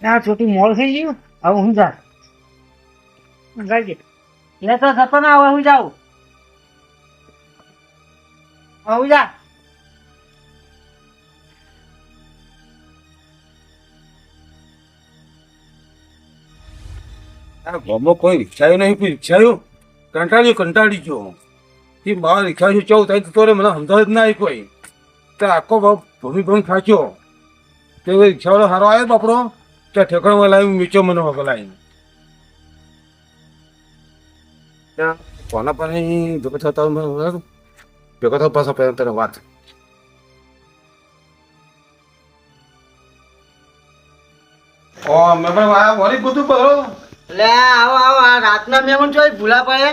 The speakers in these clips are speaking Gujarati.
આ છોટી મોડ થઈ ગયું. હવે હું જા લે તો સપના. હવે હું જાઉં. હું જા ગામમાં કોઈ રિક્ષાયું નહીં, કોઈ રિક્ષાયું કંટાળી ગયો. એ મારા રિક્ષાયું ચૌ થાય તો મને સમજાવ જ ના કોઈ. તો આખો ભૂમિ ખાચ્યો. તે રિક્ષાવાળો સારો આવ્યો બાપડો, ત્યાં ઠેકાણમાં લાવી મીચો મને વગલાવી. ત્યાં કોના પણ ભેગો થતા ભેગો થતા પાછા પહેલા તને વાત. મેં પણ વળી બધું કરો. લે આવો આવો. આ રાતના મહેમાન છો ભૂલા પડે.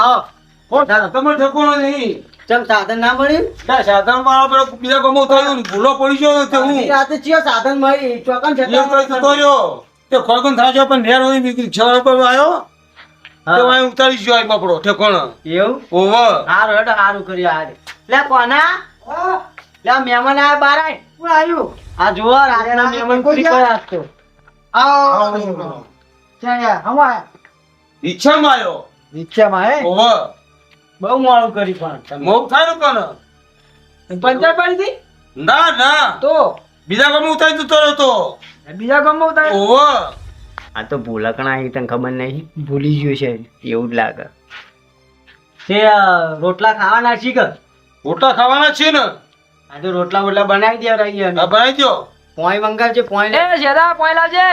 આવો. તમારે ઠેકોણો નહીં. ચમ સાધન ના મળ્યું? સાધન મારો પેલો બીજા ગમો થયો ભૂલો પડી ગયો તે હું રાતે ચિયો સાધન મળી ચોકન છે તે ખોળકન થાય છે પણ નેર હોય રિક્ષા પર આવ્યો તે વાય ઉતારી ગયો આ બાપડો ઠેકોણો. એવું? ઓહો હારું હેડો હારું કર્યું. હારે લે કોના લે મહેમાન આયા બાર આય. કોણ આવ્યું? આ જુઓ રાતના મહેમાન કોઈ કોઈ આપતો. આવો ચાયા હવા રિક્ષામાં આવ્યો. રિક્ષામાં હે? ઓહો બહુ મોડું કરી પણ મોક થાય ને કોણ પંચર પડી હતી? ના ના તો બીજા ગમે ઉતારી જતો રહ્યો. બીજા ગામમાં ઉતાર. ઓહો આ તો ભૂલકણા તને ખબર નહીં, ભૂલી ગયું છે એવું જ લાગે છે. રોટલા ખાવાના છે કે? રોટલા ખાવાના છે ને. આ તો રોટલા બોટલા બનાવી દે રહી. હા બનાવી દો. પોઈ મંગાવજે. પોઈ લે જેદા પોઈ લાવજે.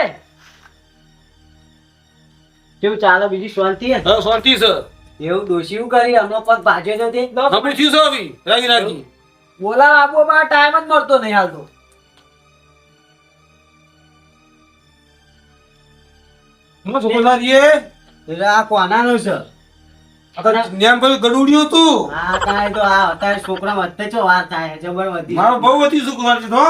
કેવું ચાલે બીજી શાંતિ? હા શાંતિ છે. એવું દોશી એવું કરી હમણાં પગ ભાજ્યો તો તે આપણે શું છે અભી રાગી રાગી બોલા આપો બા ટાઈમ જ મળતો નહીં હાલ તો. હું બોલા રીએ એટલે આ કોનાનો છે? નેમ ભાઈ ગડુડ્યું હતું. હા કાંઈ તો આ અત્યારે છોકરા વધતે છો વાર થાય જબર વધી. મારો બહુ વધી સુકવાર છે તો.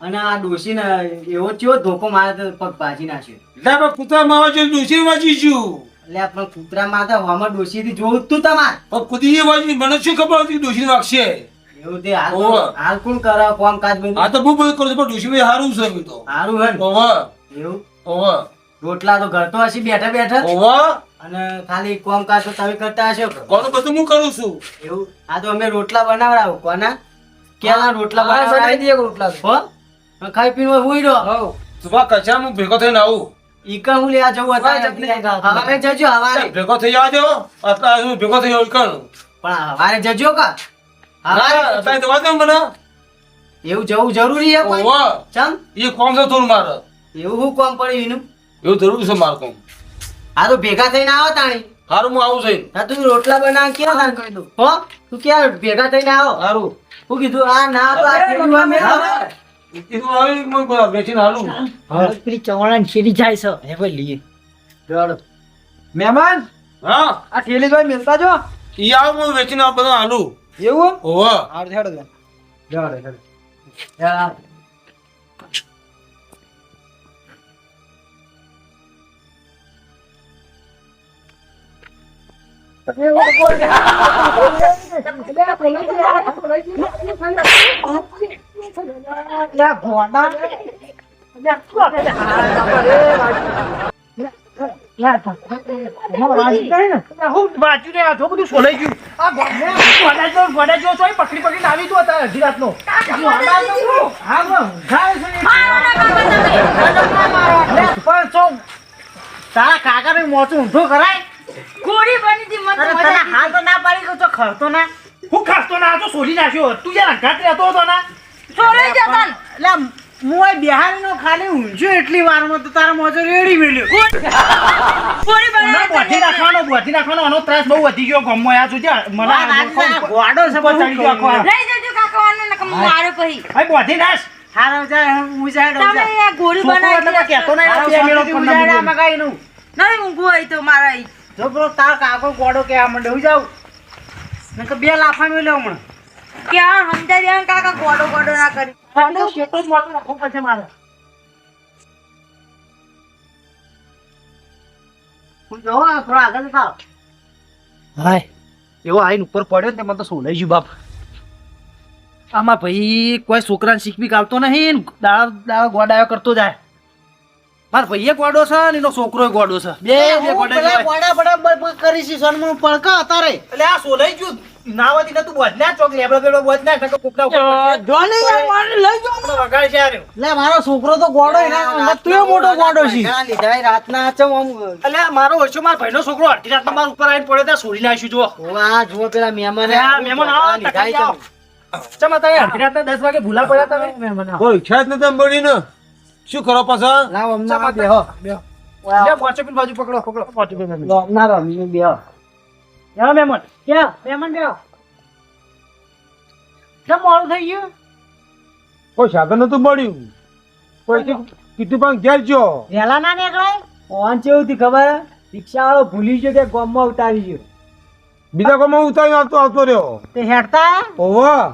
અને આ ડોશી ને એવો ચેવો ધોકો મારે તો પગ ભાજી નાખ્યો. એટલે કૂતરા માવા છે ડોસી વાંચી છું. એટલે પણ કૂતરા માં તો હમણાં ડોશી થી જોવું તું તમાર. કુદી વાંચી મને શું ખબર હતી ડોસી વાગશે એવું તે હાલ કોણ કરે કામ કાજ બધું? આ તો બહુ બધું કરું છું પણ ડોસી સારું છે એમ તો. સારું હે ને? ઓહો એવું? ઓહો રોટલા તો ઘર તો હશે બેઠા બેઠા. ઓહો અને ખાલી કામ કાજ તો તમે કરતા હશો. કોનું બધું હું કરું છું. એવું? આ તો અમે રોટલા બનાવડાવો. કોના કેલા રોટલા બનાવી દે? રોટલા હો ખાઈ પીને હુઈ રહ્યો. સુબહ કચરા હું ભેગો થઈને આવું. ઈકા હું લે આ જવું હતા. હવે જજો હવારે. ભેગો થઈ જવા દો. અત્યારે હું ભેગો થઈ આવું કરું. પણ હવારે જજો કા? અત્યારે તો વાત મને એવું જવું જરૂરી છે કોઈ? ઓહો ચમ એ કોમ છે થોડું મારે. એવું શું કામ પડ્યું એનું? એવું જરૂર છે મારે કોમ. આ તો ભેગા થઈને આવો તાણી. સારું હું આવું છું. હા તું રોટલા બનાવ ક્યાં તાણ કહી દઉં હો. તું ક્યાં ભેગા થઈને આવો. સારું હું કીધું આ ના તો આ કેવું અમે કીધું આવી હું બેસીને હાલું. પેલી ચવાણા છેડી જાય છે. હે ભાઈ લીએ મહેમાન હા આ ઠેલી ભાઈ મિલતા જો. ઈ આવ હું વેચીને આ બધા હાલું. એવું? ઓહો હાડ હેડો લે. હેડો. યાર તારા કાકા ને મોચું ઊંધો કરાય. ગોળી બની હતી મત તને હાલ તો ના પાડી તો ખરતો ના. હું ખાતો ના તો સોલી નાખ્યો. તું જ્યાં ઘાટ રહેતો હતો ના છોડે જતન એટલે હું આ બિહારીનો ખાલી ઊંઝો એટલી વારમાં તો તારા મોજો રેડી મેલ્યો. ગોળી બનાવી બોધી નાખવાનો આનો ત્રાસ બહુ વધી ગયો ગામમાં. આ જોજે મને ગોડો છે બધો ચડી ગયો આખો. લઈ જજો કાકા વાળને નકમ મારે પછી ભાઈ બોધી નાખ. હારો જાય હું જાય તમે આ ગોળી બનાવી કેતો નહીં આ બે મેળો પણ આમાં કાઈ નું નહીં ઊંઘું હોય તો મારા ઈ. જો બ્રો તાર કાકો ગોડો કે આ મંડે હું જાવ નકર બે લાફા મેલ્યો હમણાં. ક્યાં સમજાય રહ્યા કાકા ગોડો ગોડો ના કરી આનો શેટો જ મોટો નાખો પછી મારે. હું જો આ થોડા આગળ થાવ. હાય એવો આઈને ઉપર પડ્યો ને મને તો સોલાઈ ગયું બાપ. આમાં ભાઈ કોઈ છોકરાને શીખવી આવતો નહીં દાડા ગોડાયો કરતો જાય. માર ભાઈએ ગોડો છે ને એનો છોકરો ગોડો છે. બે ગોડા બરાબર કરી છે સનમું પડકા અતારે. એટલે આ સોલાઈ ગયું નાવાથી ને તું બોધના ચોક લેબડો બેડો બોધના નકો કોકડા જોને યાર મારે લઈ જો વગાડ છે આર્યો. લે મારો છોકરો તો ગોડો એના તું મોટો ગોડો છે. લીધા રાતના ચમ આમ. એટલે મારો ઓછો માર ભાઈનો છોકરો અડધી રાતમાં માર ઉપર આવીને પડ્યો ત્યાં છોડી નાખ્યું જો. વાહ જો પેલા મહેમાન આ મહેમાન આવો લીધા ચમ અત્યારે અડધી રાતના 10 વાગે ભૂલા પડ્યા તમે મહેમાન આવો. કોઈ ઈચ્છા જ નથી મળીને શું કરો પાછા? લાવ અમને બેહો બેહો. લે પોચો બાજુ પકડો પોચો પીન લો ના રમી બેહો. યા મહેમાન ક્યાં મહેમાન બેહો. કેમ મોડું થઈ ગયું? કોઈ સાધન નતું મળ્યું. કોઈ કીધું પણ ઘેર જો વહેલા ના નીકળાય. ઓન કેવું થી ખબર? રિક્ષા વાળો ભૂલી ગયો કે ગામમાં ઉતારી ગયો. બીજા કોમાં ઉતારી આવતો રહ્યો. તે હેડતા ઓવા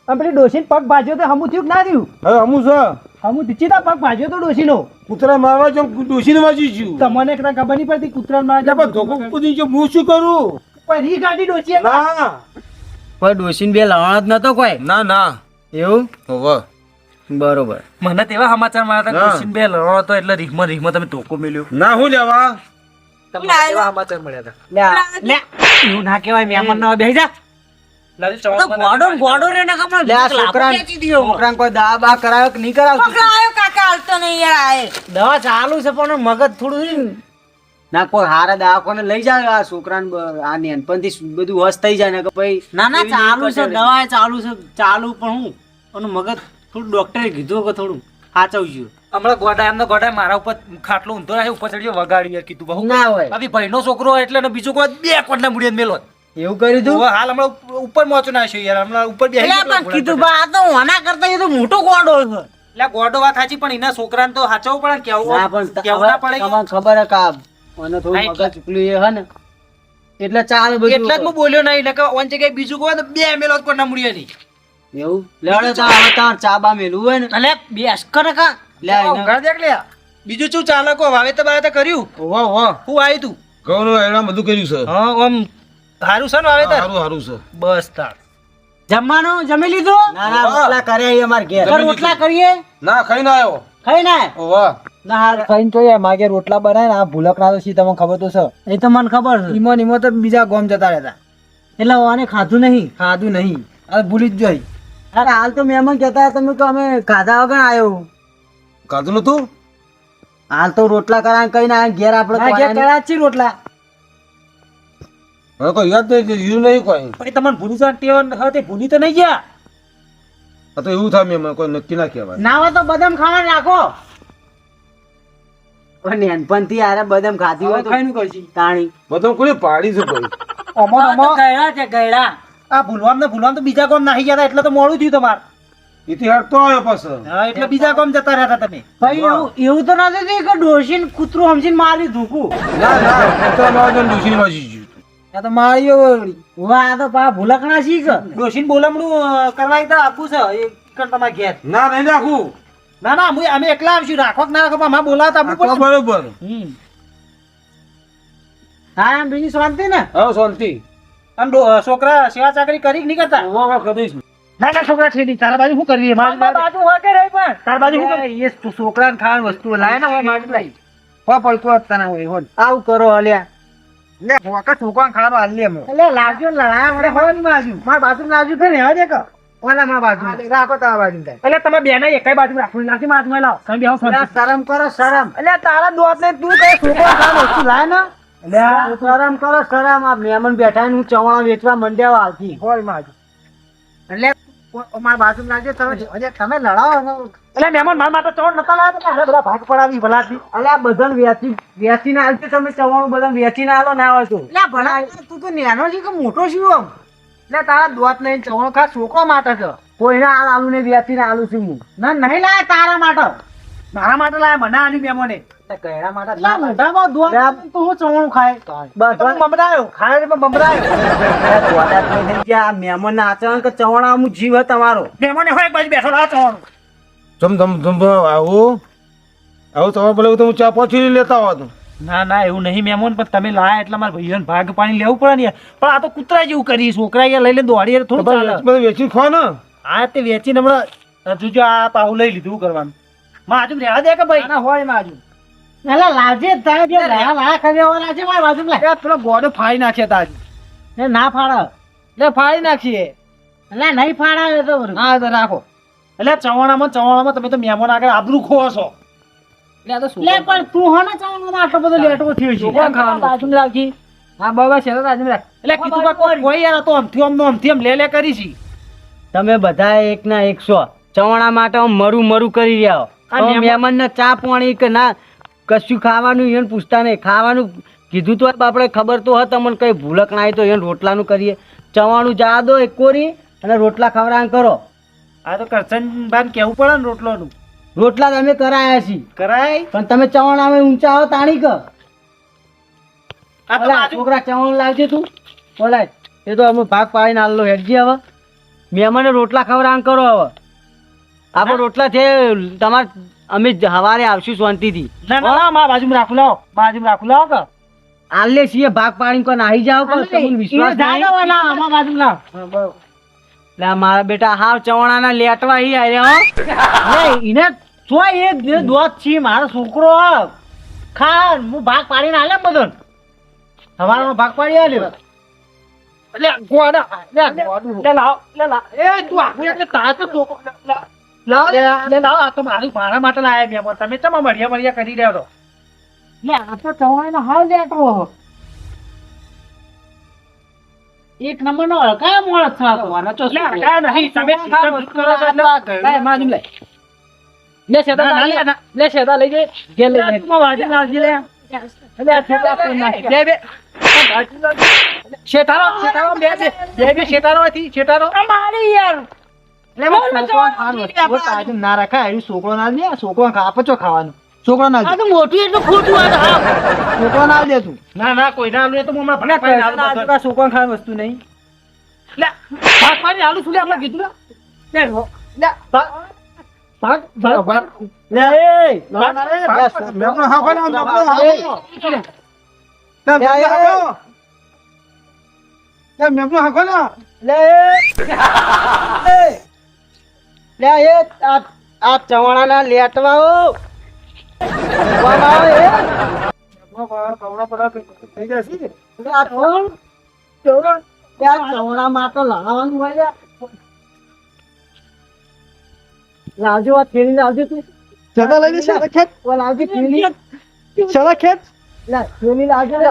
આપણી ડોશીને પગ ભાજ્યો તો હમું થયું કે ના થયું? હવે અમુ છે હમું દીચીતા પગ ભાજ્યો તો ડોશીનો. કૂતરા મારવા જો ડોશીને વાજી છું. તમને એકદમ ખબર નહીં પડતી કૂતરા મારવા પણ ધોકો કૂદી જો હું શું કરું? કોઈ રી ગાડી ડોશી ના કોઈ ડોશીને બે લાવવાનો જ નતો કોઈ. ના ના એવું ઓવા બરોબર. મને તેવા સમાચાર મળ્યા હતા હા. ડોશીને બે લડો હતો એટલે રીખમાં તમે ધોકો મેલ્યો. ના હું લેવા તમને એવા સમાચાર મળ્યા હતા. લે એવું ના કહેવાય મહેમાન ના બેહી જા. ગોડો રે નકમ લે આ છોકરાને કોઈ દવા બા કરાયો કે નહીં કરાવતું? પકડાયો કાકા હાલતો નહીં યાર આએ. દવા ચાલુ છે પણ મગજ થોડું ના કોઈ હારા દવાખાને લઈ જાય આ છોકરાને આ નેનપણથી બધું વસ થઈ જાય ને કે ભાઈ ના ના ચાલુ છે દવા ચાલુ છે ચાલુ પણ હું અને મગજ થોડું ડોક્ટરે કીધું કે થોડું સાચવજો. હમણાં ગોડા મારા ઉપર ખાટલો ઊંધો રાખે ઉપર ચડી વગાડી યાર કીધું બહુ ના હોય અભી ભાઈનો છોકરો હોય એટલે બીજું કોઈ બે કોટના મુડીએ મેલો એવું કરી દઉં. હવે હાલ હમણાં ઉપર મોચો નાખ્યો યાર હમણાં ઉપર બેહી એટલે પણ કીધું બા આ તો ઓના કરતા એ તો મોટો ગોડો છે. એટલે ગોડો વાત સાચી પણ એના છોકરાને તો સાચવવું પડે ને કેવું ના પણ કેવું ના પડે તમને ખબર હે કે આ મને થોડું હા, એટલે- મગજ ચૂકલું એ હે ને એટલે ચાલે બધું. એટલા જ હું બોલ્યો નહીં એટલે કે ઓન જગ્યાએ બીજું કોઈ તો બે મેલો કોટના મુડીએ નહીં. એવું લેડો તો હવે તાર ચા બા મેલું હોય ને અલે બેસ કર કા લે આઈને. ઉઘાડ દેખ લે બીજું શું ચાલે કો વાવેતર બાવેતર કર્યું ઓવા ઓવા હું આવી તું ઘઉંનું એડા બધું કર્યું છે. હા આમ સારું છે ને વાવેતર સારું સારું છે. બસ તાર જમવાનું જમી લીધું ના ના રોટલા કરે અહીં અમાર ઘેર. જમી લીધું. રોટલા કરીએ ના ખાઈને આવ્યો. ખાઈ ને ઓવા ના હાલ ખાઈને તો યાર માગે રોટલા બનાય ને આ ભૂલકના તો સી તમને ખબર તો છે. એ તો મને ખબર છે ઈમો નીમો તો બીજા ગોમ જતા રહેતા એટલે આને ખાધું નહીં ખાધું નહીં હવે ભૂલી જ જોઈ. અરે હાલ તો મહેમાન કહેતા હતા તમે કે અમે ખાધા વગર આવ્યો. ખાધું નતું? હાલ તો રોટલા કરાય કઈ ના ઘેર આપણે આ ઘેર કર્યા જ છે રોટલા હવે કોઈ યાદ નહીં જીરું નહીં કોઈ. પણ તમને ભૂલી જવાનું ટેવ હતી ભૂલી તો નહીં ગયા આ તો એવું થાય મેં કોઈ નક્કી ના કહેવાય. ના હોય તો બદામ ખાવા રાખો નેનપણથી આરે બદામ ખાધી હોય તો ખાઈને કરશી તાણી બધું કોઈ પાડી છે કોઈ. ગયડા છે ગયડા આ ભૂલવામ તો બીજા કોમ નાહી ગયા હતા એટલે તો મોડું થયું તમારે એથી હટતો આવ્યો પાછો. હા એટલે બીજા કોમ જતા રહ્યા તમે ભાઈ એવું તો નથી થયું કે ડોશીને કૂતરું સમજીને મારી ધૂકું ના ના કૂતરા મારવા જઈને ડૂસીને વાજી ગયું. આ તો માળીઓ વળી. આ તો પા ભૂલકણા શીખ ડોશીને બોલામણું કરવા એકદમ આપવું છે એ કણ તમારે ઘેર ના નહીં રાખું. ના ના અમે એકલા આવશું રાખો કે ના રાખો પણ અમારે બોલાવતા આ આપવું તો પડશે બરોબર. હા એમ બીજી શાંતિ ને હા શાંતિ. આમ છોકરા સેવા ચાકરી કરી કે નહીં કરતા ઓવા કરીશ. ના ના છોકરા છે નહીં તારા બાજુ શું કરવી મારી બાજુ હોય કે રહી પણ તારા બાજુ શું કરવી એ છોકરાને ખાવાની વસ્તુ લાય ને હોય મારી લાઈ હો પડતું હતા ના હોય હોલ આવું કરો અલ્યા. લે હોકા છોકરાને ખાવાનું આલી એમ એટલે લાવજો લડાયા વડે હોય ને બાજુ મારી બાજુ લાવજો છે ને હવે દેખો ઓલા માં બાજુ રાખો તારા બાજુ એટલે તમે બે ને એકાઈ બાજુ રાખો નાખી બાજુ માં લાવ તમે બેહો અલ્યા શરમ કરો શરમ. એટલે તારા દોત ને તું કઈ છોકરા ખાવાનું વસ્તુ લાય ને અલ્યા શરમ કરો શરમ. આ મહેમાન બેઠા ને હું ચવાણા વેચવા મંડ્યા આવતી હોલ માં એટલે મારા બાજુ લાગજે તમે તમે લડાવો ને. એટલે મહેમાન મારા માટે ચવણ નતા લાવ્યા તો બધા ભાગ પડાવી ભલાથી. અલ્યા બધાને વેચીને આલતી તમે ચવાણું બધાને વેચીને આલો ના હોય તો. એટલે ભલા તું તો નાનો છે કે મોટો છે આમ? એટલે તારા દોત નહીં ચવણ ખાસ છોકરો માટે છે. કોઈને આલુ ને વેચીને આલુ છું હું. ના નહીં લાયા તારા માટે. મારા માટે લાયા મને આની મહેમાને. કહેરા માટે ના મોઢામાં દોત તો હું ચવણું ખાય. બસ બમરાયો ખાય એટલે બમરાયો. મહેમાન આચરણ કે ચવાણા હું જીવ હે તમારો. મહેમાને હોય એક બાજુ બેઠો લાવ ચવણું. આવું તમારે બોલે તો હું ચા પહોંચી લેતા હોત. ના ના એવું નહીં મહેમાન પણ તમે લાયા એટલે મારા ભાઈઓને ભાગ પાણી લેવું પડે ને યાર. પણ આ તો કૂતરા જેવું કરી છોકરા યાર લઈ લે દોડી થોડું ચાલે. બધું વેચી ખો ને. આ તે વેચીને હમણાં હજુ જો આ પાહુ લઈ લીધું કરવાનું. માજુ રહેવા દે કે ભાઈ ના હોય માજુ. એટલે લાજે તારે જે લાયા કર્યા લાજે મારા બાજુ લે. પેલો ગોડો ફાડી નાખે તાજ. એ ના ફાડે. એટલે ફાડી નાખીએ. એટલે નહીં ફાડાવે તો હા તો રાખો. એટલે ચવાણામાં તમે તો મહેમાન આગળ આબરૂ ખો છો. લે પણ તું હો ને ચવાણામાં આટલો બધો લેટો થયો છે. કોણ ખાવાનું બાજુ રાખી. હા બાબા છે બાજુ રાખ. એટલે કીધું કે કોઈ યાર તો અમથી આમ લે કરી છી. તમે બધા એક ના 100 ચવાણા માટે મરું કરી રહ્યા હો. મહેમાન ને ચા પાણી કે ના કશું ખાવાનું એને પૂછતા નહીં. ખાવાનું કીધું તો આપણે ખબર તો હતી તમને કઈ ભૂલક ના આવી તો એને રોટલાનું કરીએ. ચવાણું જા દો એક કોરી અને રોટલા ખવડાવવાનું કરો. આ તો કરચન બાન કેવું પડે ને રોટલોનું. રોટલા તમે કરાયા છીએ કરાય પણ તમે ચવાણા માં ઊંચા આવો તાણી કર. આ તો બાજુ છોકરા ચવાણું લાવજે તું બોલાય. એ તો અમે ભાગ પાડીને આલો હેડજી. હવે મહેમાને રોટલા ખવડાવવાનું કરો. હવે આપણે રોટલા છે તમારે અમે સવારે આવશું શાંતિથી. ના ના મારા બાજુમાં રાખું લાવો કે આલે છીએ ભાગ પાડીને કોઈ નાહી જાવ કે તમને વિશ્વાસ નહીં. લા મારા બેટા હાવ ચવાણાના લેટવા ઈ આયા હો. એને તો એ દોત છે મારો છોકરો ખા હું ભાગ પાડીને આલે બધો સવારનો ભાગ પાડી આલ્યો. એટલે ગોડા લે લાવ એ તું આખું એટલે તા તો લાવ આ તો મારા માટે લાયા મેં. તમે ચમ મળ્યા કરી રહ્યા છો. લે આ તો ચવાણાનો હાલ લેટો એક નંબર નો હળકાય મોળસ થતો આનો તો હળકાય નહીં. તમે સિસ્ટમ કરો છો એટલે કાય માજુમ લે શેતા લઈ જાય ઘેર લઈ જાય. તું વાજી લાવજી લે. એટલે આ શેતા પર નાખી બે શેતારો શેતારો હતી શેતારો મારી યાર. ના રાખાય એનું છોકરો ના દે. છોકરો આપો છો ખાવાનું. છોકરો ના દે મોટું એટલું ખોટું છોકરો ના દે તું. ના ના કોઈ ના લે તો હમણાં ભલે છોકરો ખાવાની વસ્તુ નહીં. લે ભાગ પાડી આલુ છું લે આપણે કીધું લે લે ભાગ લે એ મેમનો હાફો ના મેમનો હાફો ના લે એ આ ચવાણાના લેટવાઓ ચવાણા માં તો લાવવાનું હોય. લાવજો આ થેલી લાવજો તું. જગા લઈ લે ખેત લાવજો થેલી. ચલા ખેત લે થેલી લાવજો લે.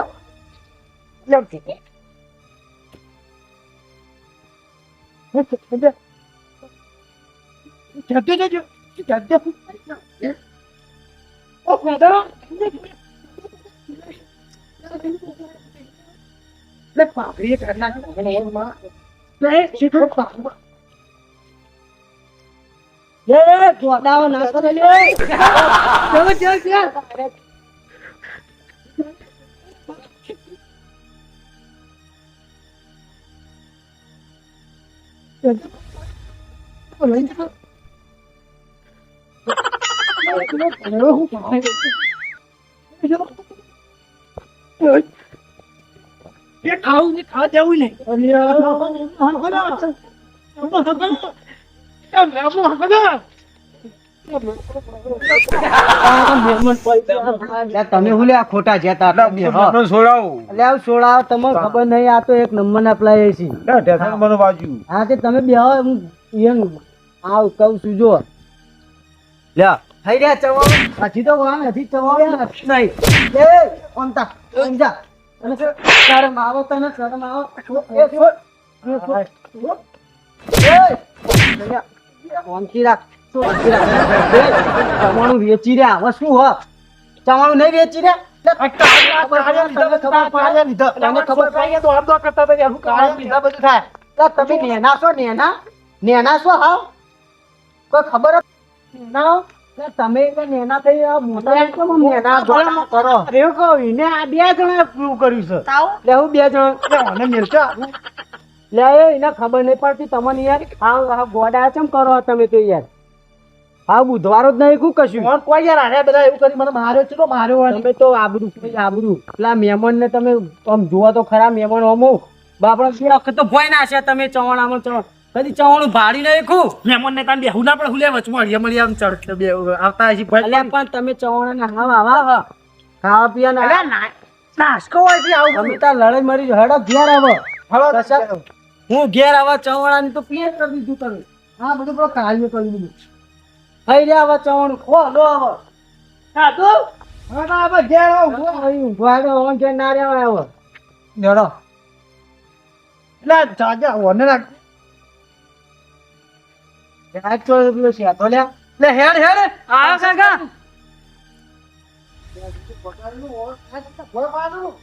ખાવા દેવું નહીં. તમે હું લે ખોટા જતા છોડાવું છોડાવો. તમને ખબર નહીં આ તો એક નંબર ના અપ્લાય છે. બાજુ હા તે તમે બે આવ કઉ છું જો લ્યા થઈ ગયા ચવાણું. હજી તો વાણ હજી ચવાણું નહીં. એ ઓમતા સમજા અને શરમ આવો તને શરમ આવો. એ શાંતિ રાખ, શાંતિ રાખ. ચવાણું વેચી રહ્યા, હવે શું હ? ચવાણું નહીં વેચી રહ્યા? તને ખબર તમે નેના છો, નેના છો હાવ? કોઈ ખબર જ ના હો? એટલે તમે એટલે નેના થઈ મોટા કેમ નેના જોડા કરો? એવું કહું, એને આ 2 જણા prove કર્યું છે. તાવ એટલે હું 2 જણા મને મેલશો? લે એને ખબર નહીં પડતી તમને યાર. આ ગોડા ચમ કરો તમે તો યાર? હા બુધવારો જ નહીં કશું. કોઈ યાર આને બધા એવું કરી મને માર્યો છે તો માર્યો હોય. તમે તો આબરૂ પેલા મહેમાન ને તમે આમ જોવા તો ખરા મહેમાન અમુક બાપડા બે વખત તો ભોય નાખ્યા તમે ચવાણામાં કદી ચવાણું ભાડી નહીં ખું. મહેમાન ને તાન બેહુ ના પડે હુલે વચમાં હળિયા આમ ચડ બે આવતા હજી અલ્યા પણ તમે ચવાણા ના આવા ખાવા પીવા ના નાસ્કો હોય છે આવું તમે તાર લડાઈ મરી હડો ઘેર આવો. હળો કશા- હું ઘેર આવા ચવાણા ની તો પીએ કરી દીધું તમે. હા બધું પેલો કાર્ય કરી દીધું. થઈ રહ્યા આવા ચવાણું ખો લો આવો. ખાધું હા ના ઘેર આવ ઉભાડો ઓન કે ના રહેવાય આવો. જડો એટલે જાજા ઓને રાખ આજ તો પેલો શેતો લ્યા. લે હેડ હેડ આવો કાકા ભોય પાડું.